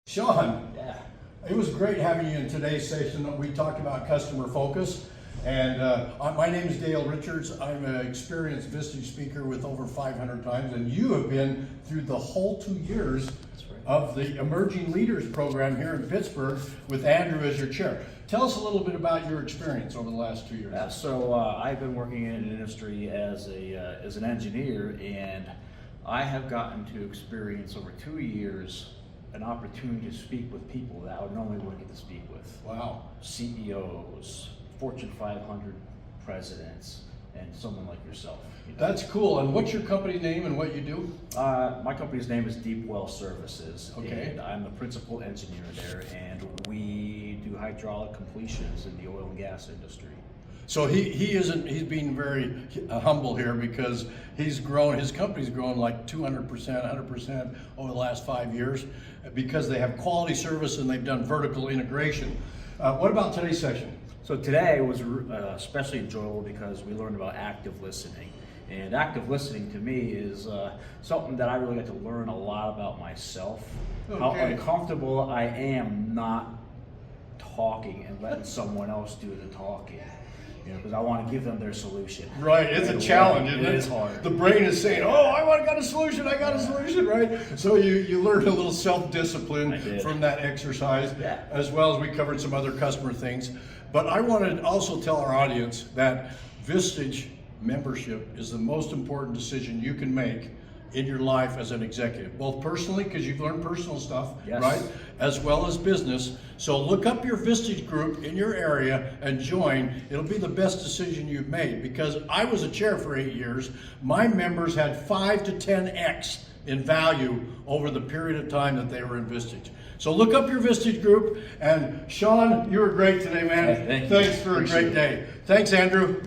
Sean, Yeah. it was great having you in today's session. We talked about customer focus. And my name is Dale Richards. I'm an experienced Vistage speaker with over 500 times, and you have been through the whole 2 years of the Emerging Leaders program here in Pittsburgh with Andrew as your chair. Tell us a little bit about your experience over the last 2 years. So I've been working in an industry as an engineer, and I have gotten to experience over 2 years an opportunity to speak with people that I would normally wouldn't get to speak with. Wow. CEOs, Fortune 500 presidents, and someone like yourself. You know? That's cool. And what's your company name and what you do? My company's name is Deep Well Services. Okay. And I'm the principal engineer there, and we do hydraulic completions in the oil and gas industry. So he's being very humble here because he's grown, his company's grown like 200%, 100% over the last 5 years because they have quality service and they've done vertical integration. What about today's session? So today was especially enjoyable because we learned about active listening. And active listening to me is something that I really got to learn a lot about myself. Okay. How uncomfortable I am not talking and letting someone else do the talking. You know, because I want to give them their solution. Right, it's a challenge, isn't it? It is hard. The brain is saying, oh, I got a solution, right? So you learned a little self-discipline from that exercise, as well as we covered some other customer things. But I want to also tell our audience that Vistage membership is the most important decision you can make in your life as an executive, both personally, because you've learned personal stuff, right, as well as business. So look up your Vistage group in your area and join. It'll be the best decision you've made, because I was a chair for 8 years. My members had 5 to 10x in value over the period of time that they were in Vistage. So look up your Vistage group. And Sean, you were great today, man. Hey, Thanks for a great day. Thanks, Andrew.